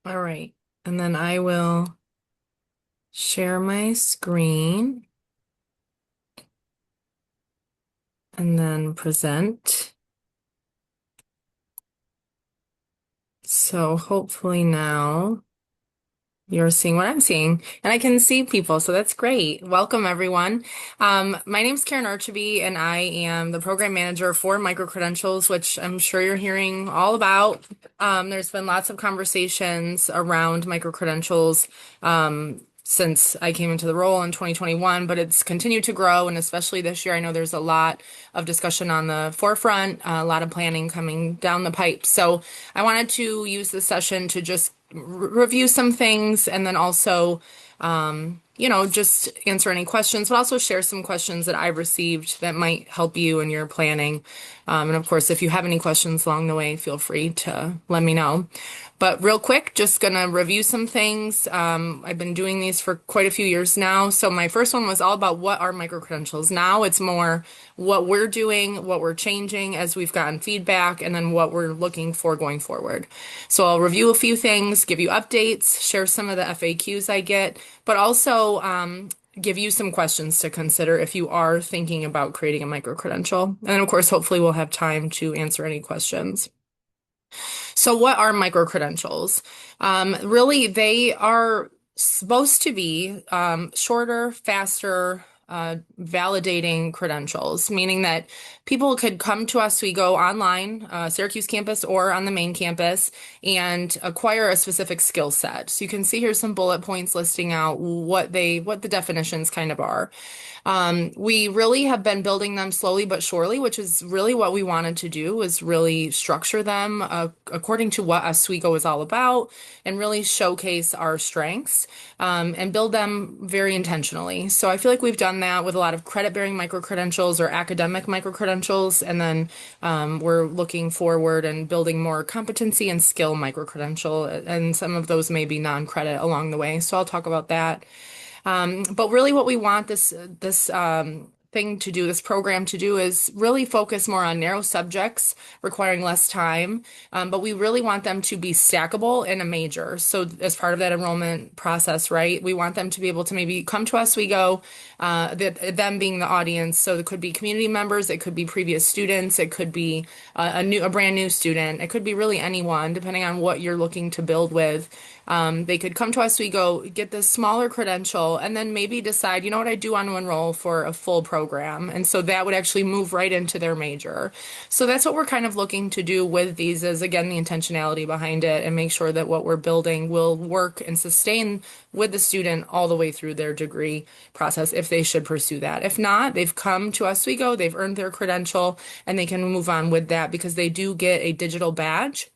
All right. And then I will share my screen and then present. So hopefully now you're seeing what I'm seeing, and I can see people, so that's great. Welcome, everyone. My name's Karen Archibee, and I am the program manager for Microcredentials, which I'm sure you're hearing all about. There's been lots of conversations around microcredentials since I came into the role in 2021, but it's continued to grow, and especially this year, I know there's a lot of discussion on the forefront, a lot of planning coming down the pipe. So I wanted to use this session to just review some things and then also, just answer any questions, but also share some questions that I've received that might help you in your planning. And of course, if you have any questions along the way, feel free to let me know. But real quick, just gonna review some things. I've been doing these for quite a few years now. So my first one was all about what are microcredentials. Now it's more what we're doing, what we're changing as we've gotten feedback, and then what we're looking for going forward. So I'll review a few things, give you updates, share some of the FAQs I get, but also give you some questions to consider if you are thinking about creating a microcredential. And then, of course, hopefully we'll have time to answer any questions. So what are microcredentials? Really, they are supposed to be shorter, faster, validating credentials, meaning that people could come to us. We go online, Syracuse campus or on the main campus, and acquire a specific skill set. So you can see here some bullet points listing out what the definitions kind of are. We really have been building them slowly but surely, which is really what we wanted to do, was really structure them according to what Oswego is all about and really showcase our strengths and build them very intentionally. So I feel like we've done that with a lot of credit-bearing microcredentials or academic microcredentials, and then we're looking forward and building more competency and skill microcredential, and some of those may be non-credit along the way. So I'll talk about that. But really what we want this thing to do, this program to do, is really focus more on narrow subjects requiring less time. But we really want them to be stackable in a major. So as part of that enrollment process, right, we want them to be able to maybe come to us, we go, them being the audience. So it could be community members, it could be previous students, it could be a brand new student, it could be really anyone, depending on what you're looking to build with. They could come to us, we go get this smaller credential, and then maybe decide, you know what, I do want to enroll for a full program. And so that would actually move right into their major. So that's what we're kind of looking to do with these, is again, the intentionality behind it and make sure that what we're building will work and sustain with the student all the way through their degree process if they should pursue that. If not, they've come to us, we go, they've earned their credential, and they can move on with that because they do get a digital badge.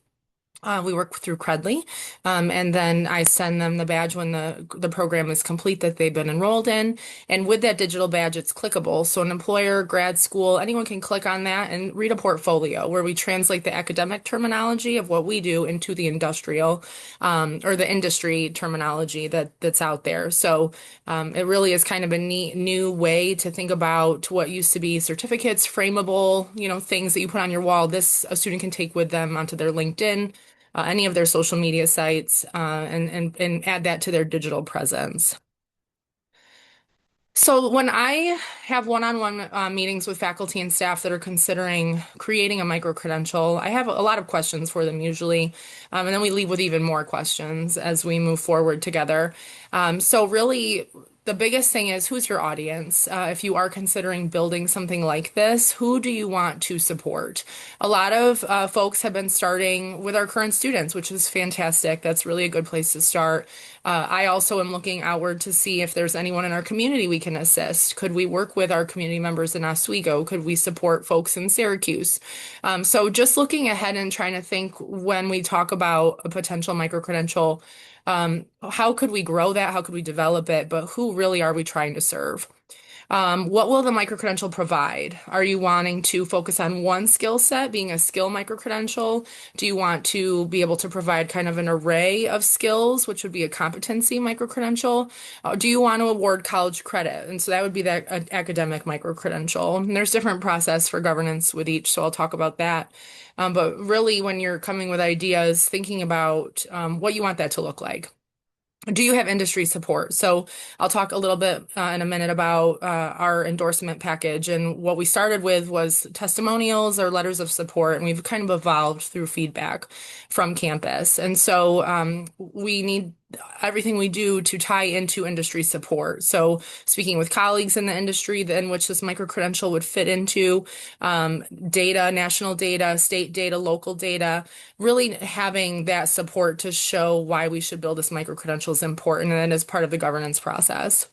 We work through Credly, and then I send them the badge when the program is complete that they've been enrolled in. And with that digital badge, it's clickable. So an employer, grad school, anyone can click on that and read a portfolio where we translate the academic terminology of what we do into the industrial or the industry terminology that's out there. So it really is kind of a neat new way to think about what used to be certificates, frameable, things that you put on your wall. This a student can take with them onto their LinkedIn, any of their social media sites, and add that to their digital presence. So when I have one-on-one meetings with faculty and staff that are considering creating a micro-credential, I have a lot of questions for them usually, and then we leave with even more questions as we move forward together. So really, the biggest thing is, who's your audience? If you are considering building something like this, who do you want to support? A lot of folks have been starting with our current students, which is fantastic. That's really a good place to start. I also am looking outward to see if there's anyone in our community we can assist. Could we work with our community members in Oswego? Could we support folks in Syracuse? So just looking ahead and trying to think, when we talk about a potential micro-credential, how could we grow that? How could we develop it? But who really are we trying to serve? What will the microcredential provide? Are you wanting to focus on one skill set, being a skill microcredential? Do you want to be able to provide kind of an array of skills, which would be a competency microcredential? Do you want to award college credit? And so that would be that academic microcredential. And there's different process for governance with each, so I'll talk about that. But really, when you're coming with ideas, thinking about what you want that to look like. Do you have industry support? So I'll talk a little bit in a minute about our endorsement package. And what we started with was testimonials or letters of support, and we've kind of evolved through feedback from campus. And so we need everything we do to tie into industry support. So speaking with colleagues in the industry, in which this microcredential would fit into, data, national data, state data, local data, really having that support to show why we should build this microcredential is important and as part of the governance process.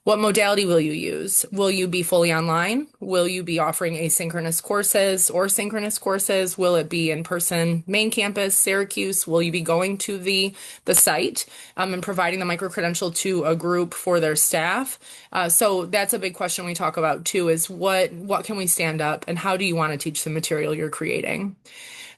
What modality will you use? Will you be fully online? Will you be offering asynchronous courses or synchronous courses? Will it be in person, main campus, Syracuse? Will you be going to the site and providing the microcredential to a group for their staff? So that's a big question we talk about too, is what can we stand up and how do you want to teach the material you're creating?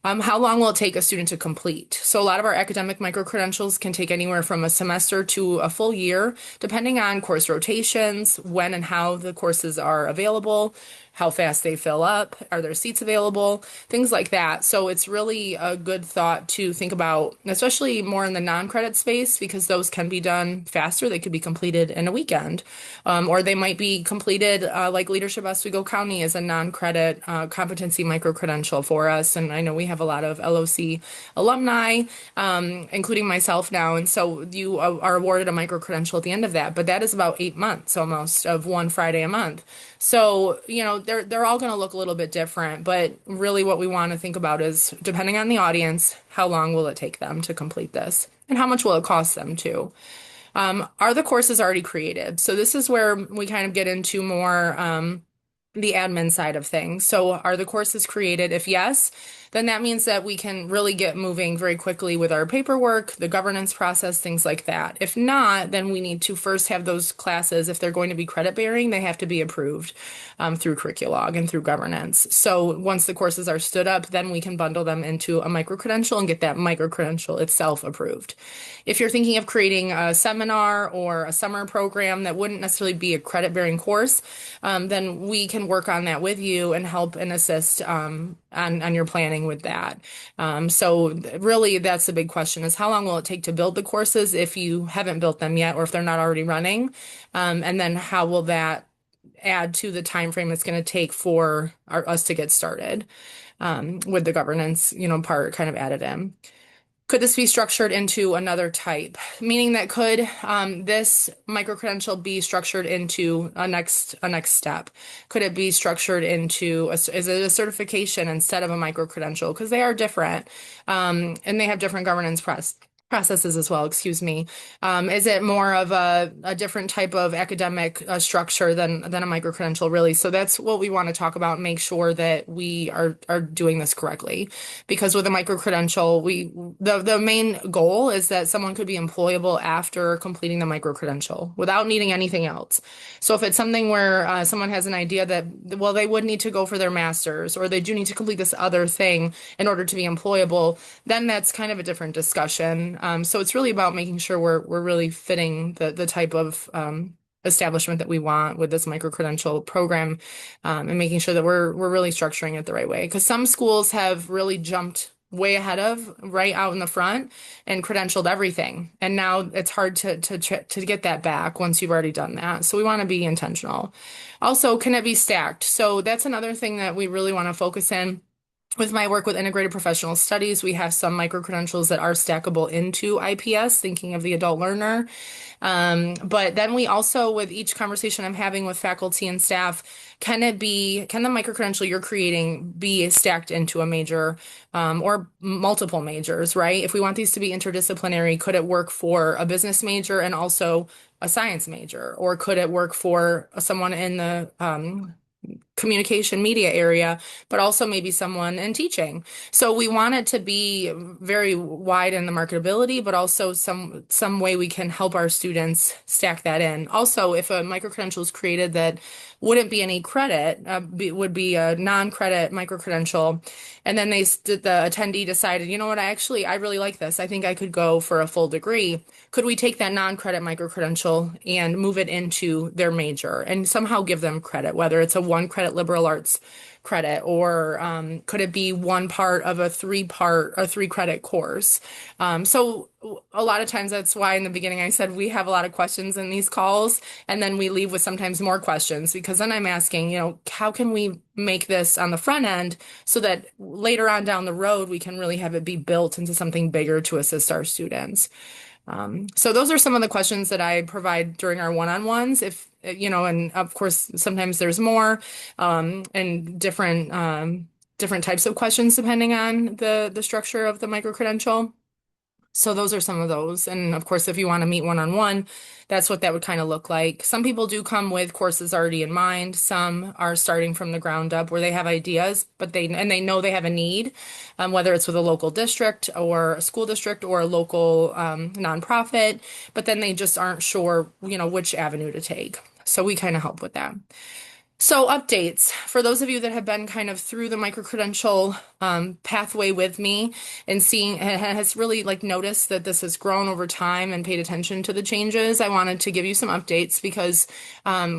How long will it take a student to complete? So a lot of our academic microcredentials can take anywhere from a semester to a full year, depending on course rotations, when and how the courses are available, how fast they fill up, are there seats available, things like that. So it's really a good thought to think about, especially more in the non-credit space, because those can be done faster. They could be completed in a weekend, or they might be completed like Leadership Oswego County is a non-credit competency microcredential for us. And I know we have a lot of LOC alumni, including myself now. And so you are awarded a microcredential at the end of that, but that is about 8 months almost of one Friday a month. So, they're all going to look a little bit different, but really what we want to think about is, depending on the audience, how long will it take them to complete this? And how much will it cost them too? Are the courses already created? So this is where we kind of get into more the admin side of things. So are the courses created? If yes, then that means that we can really get moving very quickly with our paperwork, the governance process, things like that. If not, then we need to first have those classes. If they're going to be credit bearing, they have to be approved through Curriculog and through governance. So once the courses are stood up, then we can bundle them into a microcredential and get that microcredential itself approved. If you're thinking of creating a seminar or a summer program that wouldn't necessarily be a credit bearing course, then we can work on that with you and help and assist on your planning with that. So really that's the big question, is how long will it take to build the courses if you haven't built them yet or if they're not already running? And then how will that add to the time frame it's going to take for us to get started with the governance, part kind of added in. Could this be structured into another type? Meaning that could this microcredential be structured into a next step? Could it be structured into is it a certification instead of a microcredential? Because they are different, and they have different governance processes as well, excuse me. Is it more of a different type of academic structure than a microcredential, really? So that's what we want to talk about, make sure that we are doing this correctly. Because with a microcredential, the main goal is that someone could be employable after completing the microcredential without needing anything else. So if it's something where someone has an idea that, well, they would need to go for their master's or they do need to complete this other thing in order to be employable, then that's kind of a different discussion. So it's really about making sure we're really fitting the type of establishment that we want with this microcredential program, and making sure that we're really structuring it the right way. Because some schools have really jumped way ahead of right out in the front and credentialed everything, and now it's hard to get that back once you've already done that. So we want to be intentional. Also, can it be stacked? So that's another thing that we really want to focus in. With my work with integrated professional studies, we have some microcredentials that are stackable into IPS, thinking of the adult learner. But then we also, with each conversation I'm having with faculty and staff, can the microcredential you're creating be stacked into a major, or multiple majors, right? If we want these to be interdisciplinary, could it work for a business major and also a science major? Or could it work for someone in the communication media area, but also maybe someone in teaching. So we want it to be very wide in the marketability, but also some way we can help our students stack that in. Also, if a microcredential is created that wouldn't be any credit, would be a non-credit microcredential, and then the attendee decided, you know what, I really like this. I think I could go for a full degree. Could we take that non-credit microcredential and move it into their major and somehow give them credit, whether it's a one credit liberal arts credit or could it be one part of a three credit course? So a lot of times that's why in the beginning I said we have a lot of questions in these calls, and then we leave with sometimes more questions because then I'm asking, how can we make this on the front end so that later on down the road we can really have it be built into something bigger to assist our students. So those are some of the questions that I provide during our one-on-ones. If, and of course, sometimes there's more, and different types of questions depending on the structure of the microcredential. So those are some of those. And of course, if you want to meet one-on-one, that's what that would kind of look like. Some people do come with courses already in mind. Some are starting from the ground up where they have ideas, but they know they have a need, whether it's with a local district or a school district or a local nonprofit, but then they just aren't sure, which avenue to take. So we kind of help with that. So updates for those of you that have been kind of through the microcredential pathway with me and has really like noticed that this has grown over time and paid attention to the changes. I wanted to give you some updates because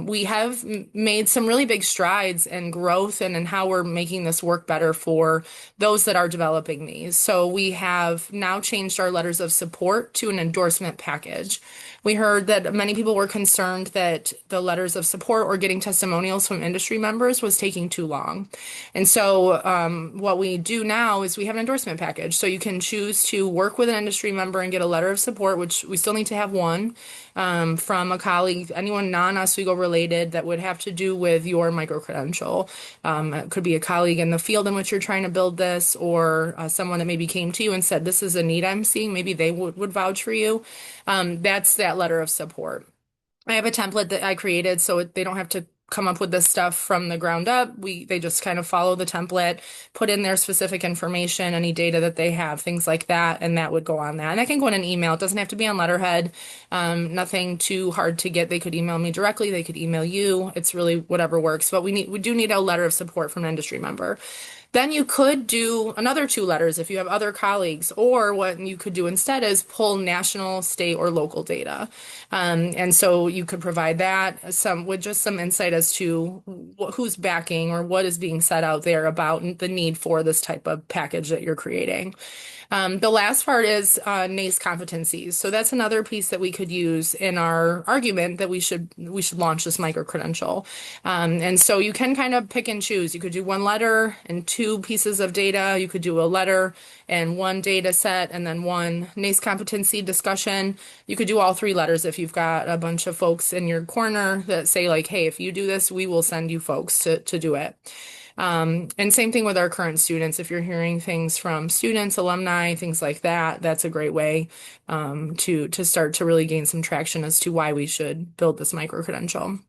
we have made some really big strides in growth and in how we're making this work better for those that are developing these. So we have now changed our letters of support to an endorsement package. We heard that many people were concerned that the letters of support or getting testimonials from industry members was taking too long. And so what we do now is we have an endorsement package. So you can choose to work with an industry member and get a letter of support, which we still need to have one from a colleague, anyone non-Oswego related that would have to do with your microcredential. It could be a colleague in the field in which you're trying to build this, or someone that maybe came to you and said, this is a need I'm seeing. Maybe they would vouch for you. That's that letter of support. I have a template that I created so they don't have to come up with this stuff from the ground up. They just kind of follow the template, put in their specific information, any data that they have, things like that, and that would go on that. And that can go in an email. It doesn't have to be on letterhead. Nothing too hard to get. They could email me directly. They could email you. It's really whatever works. But we do need a letter of support from an industry member. Then you could do another two letters if you have other colleagues, or what you could do instead is pull national, state, or local data. And so you could provide that with just some insight as to who's backing or what is being said out there about the need for this type of package that you're creating. The last part is NACE competencies. So that's another piece that we could use in our argument that we should launch this microcredential. And so you can kind of pick and choose. You could do one letter and two pieces of data. You could do a letter and one data set and then one NACE competency discussion. You could do all three letters if you've got a bunch of folks in your corner that say like, hey, if you do this, we will send you folks to do it. And same thing with our current students. If you're hearing things from students, alumni, things like that, that's a great way to start to really gain some traction as to why we should build this microcredential.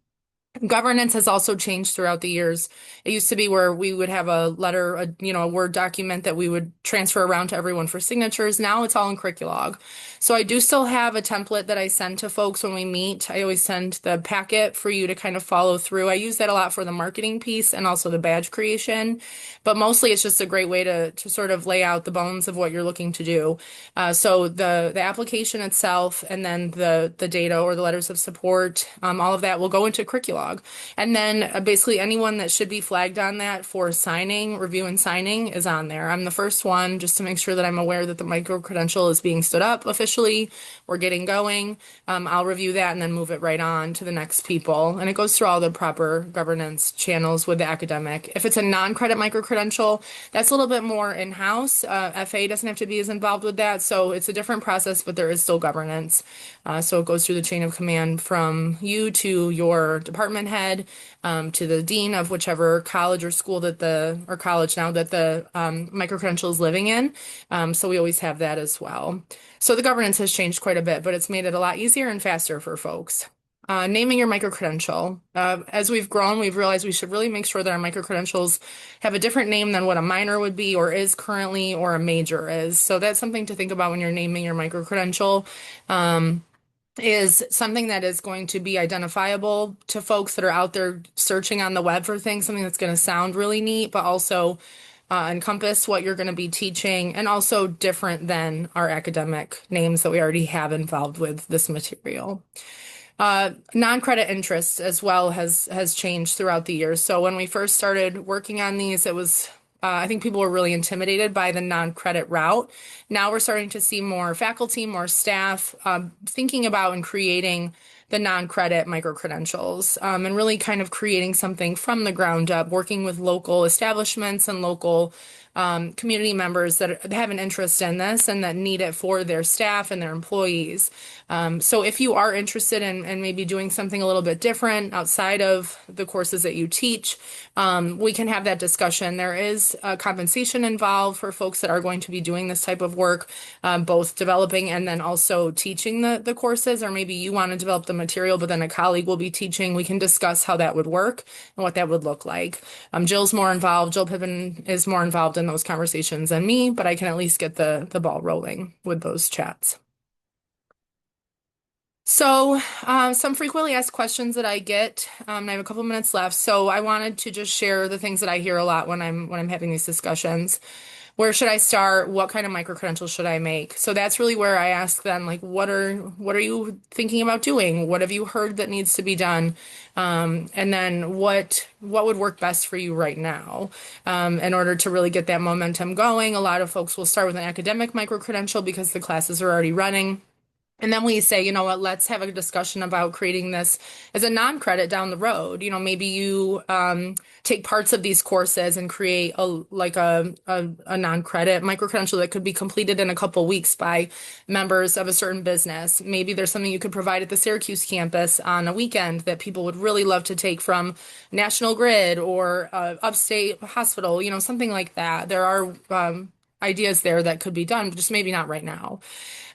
Governance has also changed throughout the years. It used to be where we would have a letter, a Word document that we would transfer around to everyone for signatures. Now it's all in Curriculog. So I do still have a template that I send to folks when we meet. I always send the packet for you to kind of follow through. I use that a lot for the marketing piece and also the badge creation, but mostly it's just a great way to sort of lay out the bones of what you're looking to do. So the application itself and then the data or the letters of support, all of that will go into Curriculog. And then basically anyone that should be flagged on that for signing, review and signing is on there. I'm the first one just to make sure that I'm aware that the microcredential is being stood up officially. We're getting going. I'll review that and then move it right on to the next people. And it goes through all the proper governance channels with the academic. If it's a non-credit microcredential, that's a little bit more in-house. FA doesn't have to be as involved with that. So it's a different process, but there is still governance. So it goes through the chain of command from you to your department head, to the dean of whichever college or school or college now that the microcredential is living in. So we always have that as well. So the governance has changed quite a bit, but it's made it a lot easier and faster for folks. naming your microcredential. As we've grown, we've realized we should really make sure that our microcredentials have a different name than what a minor would be or is currently or a major is. So that's something to think about when you're naming your microcredential. Is something that is going to be identifiable to folks that are out there searching on the web for things, something that's going to sound really neat, but also encompass what you're going to be teaching and also different than our academic names that we already have involved with this material. Non-credit interest as well has changed throughout the years. So when we first started working on these, it was I think people were really intimidated by the non-credit route. Now we're starting to see more faculty, more staff thinking about and creating the non-credit micro-credentials and really kind of creating something from the ground up, working with local establishments and local community members that have an interest in this and that need it for their staff and their employees. So if you are interested in maybe doing something a little bit different outside of the courses that you teach, we can have that discussion. There is compensation involved for folks that are going to be doing this type of work, both developing and then also teaching the courses, or maybe you want to develop the material, but then a colleague will be teaching. We can discuss how that would work and what that would look like. Jill's more involved. Jill Pippin is more involved in those conversations than me, but I can at least get the ball rolling with those chats. So, some frequently asked questions that I get, and I have a couple minutes left. So I wanted to just share the things that I hear a lot when I'm having these discussions. Where should I start? What kind of micro credentials should I make? So that's really where I ask them, like, what are you thinking about doing? What have you heard that needs to be done? And then what would work best for you right now? In order to really get that momentum going, a lot of folks will start with an academic micro credential because the classes are already running. And then we say, you know what, let's have a discussion about creating this as a non-credit down the road. You know, maybe you take parts of these courses and create a non-credit micro-credential that could be completed in a couple weeks by members of a certain business. Maybe there's something you could provide at the Syracuse campus on a weekend that people would really love to take from National Grid or Upstate Hospital, you know, something like that. There are ideas there that could be done, just maybe not right now.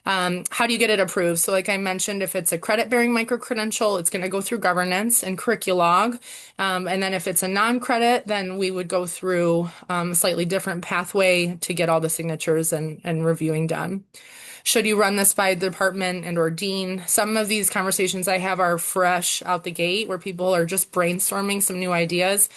How do you get it approved? So like I mentioned, if it's a credit-bearing micro-credential, it's going to go through governance and curriculog. And then if it's a non-credit, then we would go through a slightly different pathway to get all the signatures and reviewing done. Should you run this by the department and or dean? Some of these conversations I have are fresh out the gate where people are just brainstorming some new ideas.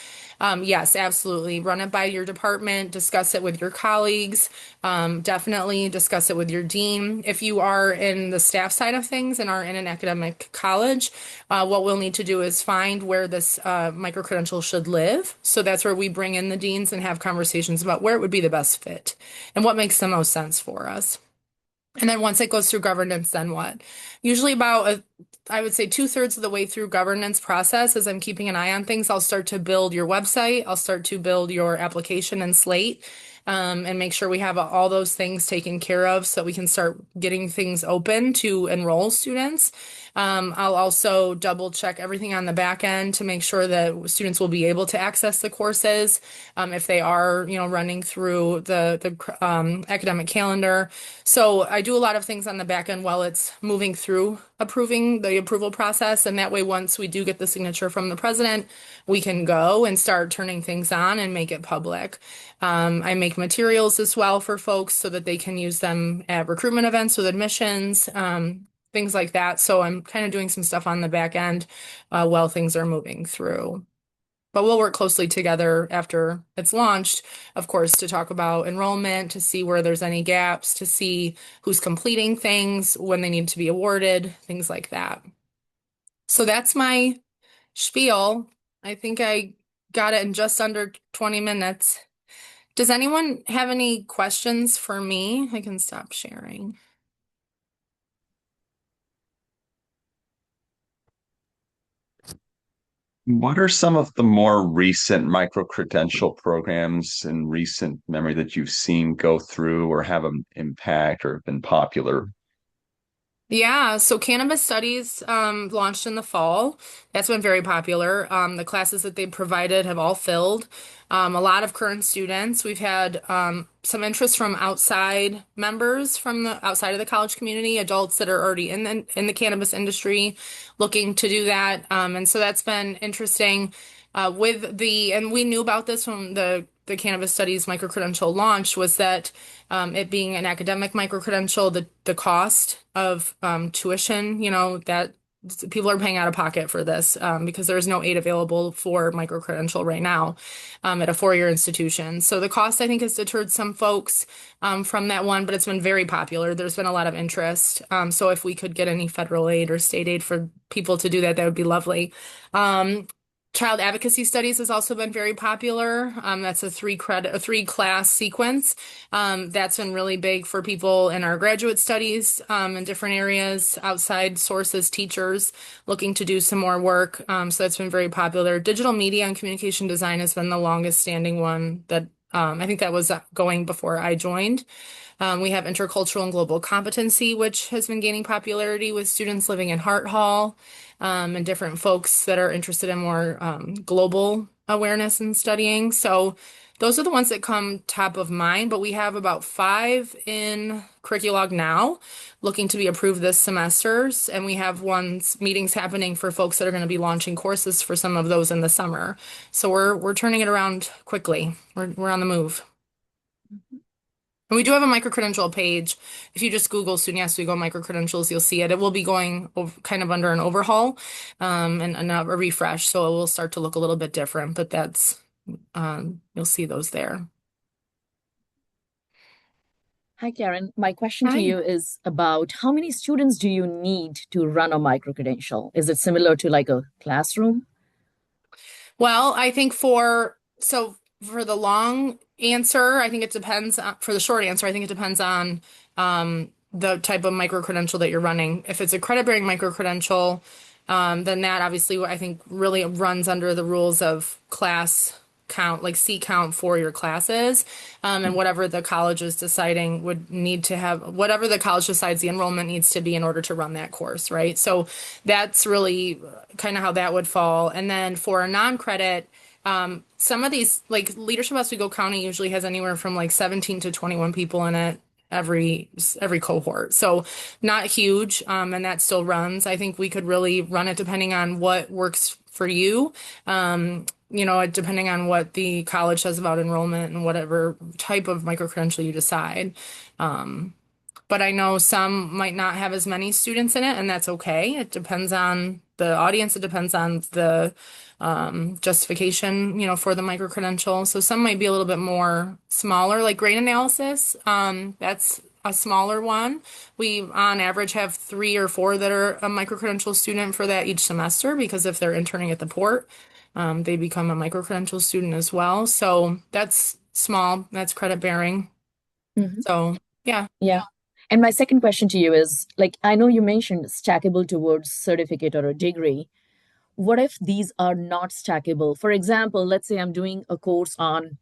Yes, absolutely. Run it by your department, discuss it with your colleagues, definitely discuss it with your dean. If you are in the staff side of things and are in an academic college, what we'll need to do is find where this micro-credential should live. So that's where we bring in the deans and have conversations about where it would be the best fit and what makes the most sense for us. And then once it goes through governance, then what? Usually I would say 2/3 of the way through governance process, as I'm keeping an eye on things, I'll start to build your website. I'll start to build your application and slate, and make sure we have all those things taken care of so we can start getting things open to enroll students. I'll also double check everything on the back end to make sure that students will be able to access the courses if they are, you know, running through the academic calendar. So I do a lot of things on the back end while it's moving through approving the approval process. And that way, once we do get the signature from the president, we can go and start turning things on and make it public. I make materials as well for folks so that they can use them at recruitment events with admissions, things like that. So I'm kind of doing some stuff on the back end while things are moving through. But we'll work closely together after it's launched, of course, to talk about enrollment, to see where there's any gaps, to see who's completing things, when they need to be awarded, things like that. So that's my spiel. I think I got it in just under 20 minutes. Does anyone have any questions for me? I can stop sharing. What are some of the more recent micro-credential programs in recent memory that you've seen go through or have an impact or been popular? Yeah, so cannabis studies launched in the fall. That's been very popular. The classes that they provided have all filled. A lot of current students. We've had some interest from outside members from the outside of the college community, adults that are already in the cannabis industry, looking to do that. And so that's been interesting. And we knew about this when the cannabis studies microcredential launched, was that it being an academic microcredential, the cost of tuition, that people are paying out of pocket for this because there's no aid available for microcredential right now at a four-year institution. So the cost, I think, has deterred some folks from that one, but it's been very popular. There's been a lot of interest. So if we could get any federal aid or state aid for people to do that, that would be lovely. Um, Child advocacy studies has also been very popular. That's a three class sequence. That's been really big for people in our graduate studies in different areas, outside sources, teachers looking to do some more work. So that's been very popular. Digital media and communication design has been the longest standing one that I think that was going before I joined. We have intercultural and global competency, which has been gaining popularity with students living in Hart Hall, and different folks that are interested in more global awareness and studying. So those are the ones that come top of mind, but we have about five in Curriculog now looking to be approved this semesters, and we have meetings happening for folks that are going to be launching courses for some of those in the summer. So we're turning it around quickly. We're on the move. And we do have a microcredential page. If you just Google Student Yes We Go microcredentials, you'll see it. It will be going kind of under an overhaul and a refresh, so it will start to look a little bit different. But you'll see those there. Hi, Karen. My question to Hi. you is about how many students do you need to run a microcredential? Is it similar to like a classroom? Well, I think for the long answer, I think it depends for the short answer, I think it depends on the type of micro-credential that you're running. If it's a credit-bearing micro-credential, then that obviously I think really runs under the rules of class count, like seat count for your classes, and whatever the college is deciding would need to have, whatever the college decides the enrollment needs to be in order to run that course, right? So that's really kind of how that would fall. And then for a non-credit, some of these, like Leadership Oswego County usually has anywhere from like 17 to 21 people in it every cohort. So not huge, and that still runs. I think we could really run it depending on what works for you. Depending on what the college says about enrollment and whatever type of microcredential you decide. But I know some might not have as many students in it, and that's okay. It depends on the audience. It depends on the justification, for the microcredential. So some might be a little bit more smaller, like grade analysis. That's a smaller one. We, on average, have three or four that are a microcredential student for that each semester because if they're interning at the port, they become a microcredential student as well. So that's small. That's credit bearing. Hmm. So yeah. Yeah. And my second question to you is like, I know you mentioned stackable towards certificate or a degree. What if these are not stackable? For example, let's say I'm doing a course on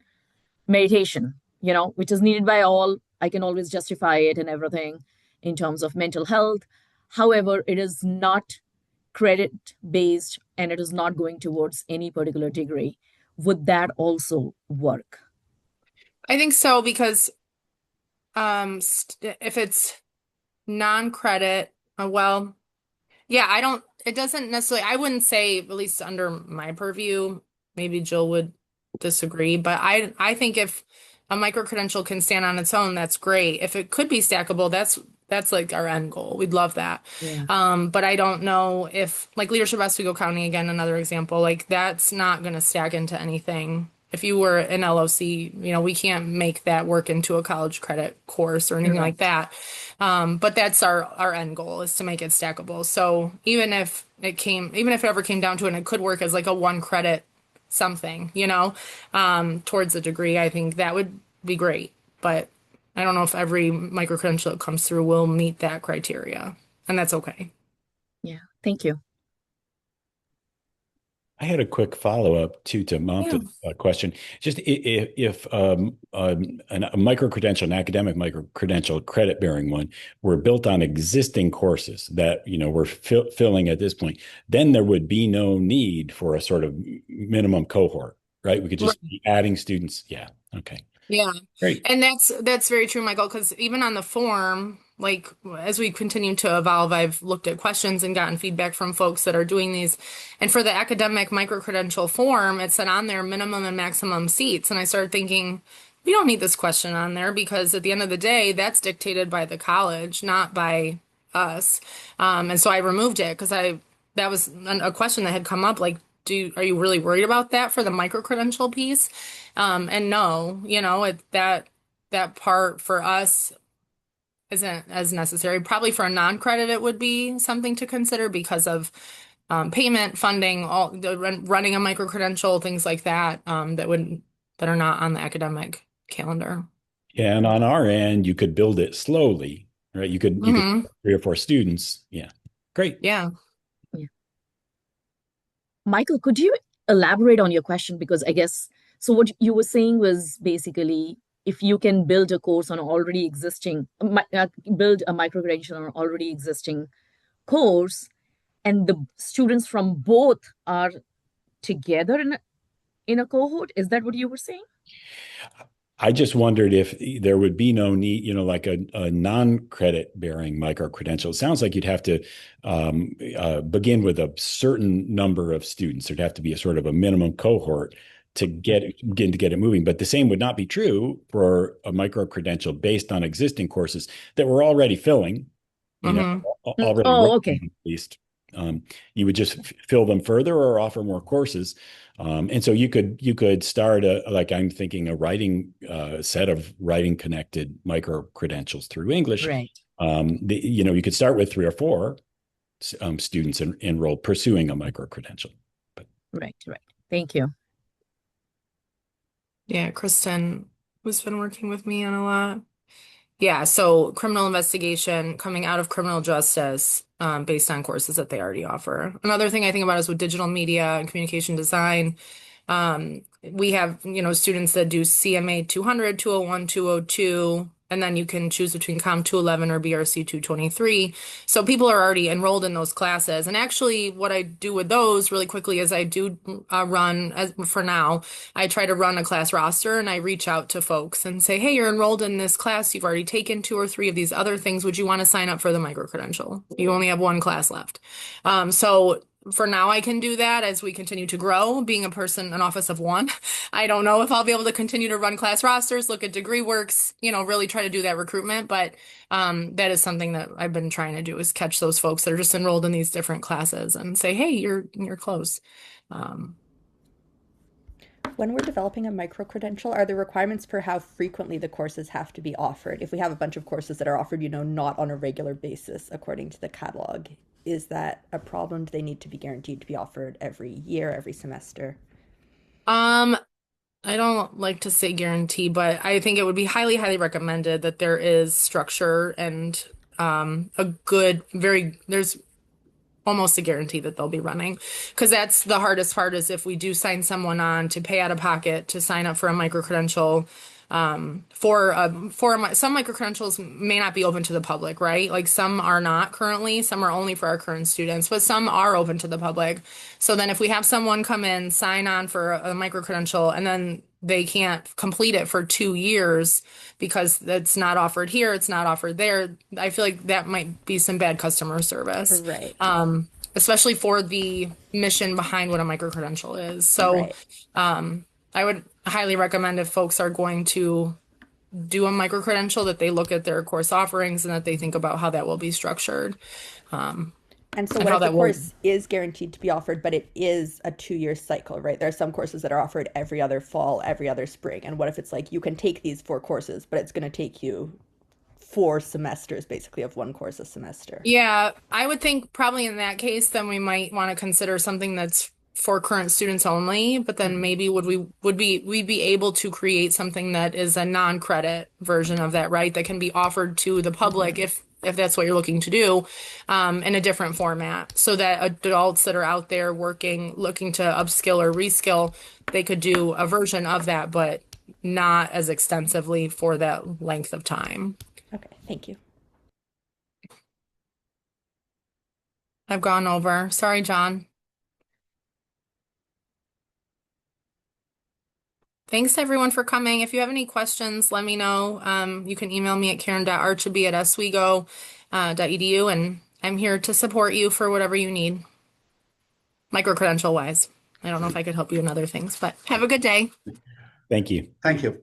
meditation, which is needed by all. I can always justify it and everything in terms of mental health. However, it is not credit based and it is not going towards any particular degree. Would that also work? I think so because if it's non-credit, well, yeah, it doesn't necessarily, I wouldn't say, at least under my purview, maybe Jill would disagree, but I think if a micro-credential can stand on its own, that's great. If it could be stackable, that's like our end goal. We'd love that. Yeah. But I don't know if, like Leadership Oswego County, again, another example, like that's not going to stack into anything. If you were an LOC, we can't make that work into a college credit course or anything Right. like that. But that's our end goal is to make it stackable. So even if it ever came down to it, and it could work as like a one credit something, towards a degree, I think that would be great. But I don't know if every micro credential that comes through will meet that criteria, and that's okay. Yeah. Thank you. I had a quick follow-up to Yeah. Mamta's question. Just if a micro-credential, an academic micro-credential credit-bearing one, were built on existing courses that, we're filling at this point, then there would be no need for a sort of minimum cohort, right? We could just be adding students. Yeah. Okay. Yeah. Great. And that's very true, Michael, because even on the form, like as we continue to evolve, I've looked at questions and gotten feedback from folks that are doing these. And for the academic micro-credential form, it said on there minimum and maximum seats. And I started thinking, we don't need this question on there because at the end of the day, that's dictated by the college, not by us. And so I removed it because that was a question that had come up like, are you really worried about that for the micro-credential piece? And no, that part for us isn't as necessary. Probably for a non-credit, it would be something to consider because of payment, funding, all running a micro-credential, things like that, that are not on the academic calendar. And on our end, you could build it slowly, right? You could Hmm. 3 or 4 students. Yeah. Great. Yeah. Yeah. Michael, could you elaborate on your question? Because I guess so. What you were saying was basically if you can build a course on already existing, build a micro credential on already existing course, and the students from both are together in a cohort. Is that what you were saying? I just wondered if there would be no need, like a non-credit bearing micro credential. It sounds like you'd have to begin with a certain number of students. There'd have to be a sort of a minimum cohort to begin to get it moving. But the same would not be true for a micro credential based on existing courses that we're already filling, you know, Hmm. already Oh, running okay. at least. You would just fill them further or offer more courses. And so you could start like I'm thinking a writing set of writing connected micro credentials through English. Right, You could start with 3 or 4 students enrolled pursuing a micro credential. But right. Thank you. Yeah, Kristen, who's been working with me on a lot. Yeah, so criminal investigation coming out of criminal justice based on courses that they already offer. Another thing I think about is with digital media and communication design. We have, students that do CMA 200, 201, 202, and then you can choose between COM 211 or BRC 223. So people are already enrolled in those classes. And actually, what I do with those really quickly is I do run, for now, I try to run a class roster and I reach out to folks and say, hey, you're enrolled in this class. You've already taken 2 or 3 of these other things. Would you want to sign up for the micro-credential? You only have one class left. So for now, I can do that as we continue to grow. Being an office of one, I don't know if I'll be able to continue to run class rosters, look at degree works, really try to do that recruitment. But that is something that I've been trying to do is catch those folks that are just enrolled in these different classes and say, hey, you're close. Um, When we're developing a micro-credential, are there requirements for how frequently the courses have to be offered? If we have a bunch of courses that are offered, not on a regular basis according to the catalog, is that a problem? Do they need to be guaranteed to be offered every year, every semester? um, I don't like to say guarantee, but I think it would be highly, highly recommended that there is structure and a good, there's almost a guarantee that they'll be running because that's the hardest part is if we do sign someone on to pay out of pocket to sign up for a micro credential some micro credentials may not be open to the public, right? Like some are not currently, some are only for our current students, but some are open to the public. So then if we have someone come in, sign on for a micro credential, and then they can't complete it for 2 years because it's not offered here, it's not offered there. I feel like that might be some bad customer service, Right. especially for the mission behind what a micro credential is. So, Right. I would highly recommend if folks are going to do a micro credential that they look at their course offerings and that they think about how that will be structured, And so and what how if the that will. course is guaranteed to be offered, but it is a 2-year cycle, right? There are some courses that are offered every other fall, every other spring. And what if it's like you can take these 4 courses, but it's going to take you 4 semesters basically of one course a semester? Yeah, I would think probably in that case, then we might want to consider something that's for current students only, but then maybe we'd be able to create something that is a non-credit version of that, right? That can be offered to the public if that's what you're looking to do, in a different format, so that adults that are out there working, looking to upskill or reskill, they could do a version of that, but not as extensively for that length of time. Okay, thank you. I've gone over. Sorry, John. Thanks everyone for coming. If you have any questions, let me know. You can email me at karen.archibee@oswego.edu, and I'm here to support you for whatever you need, microcredential wise. I don't know if I could help you in other things, but have a good day. Thank you. Thank you.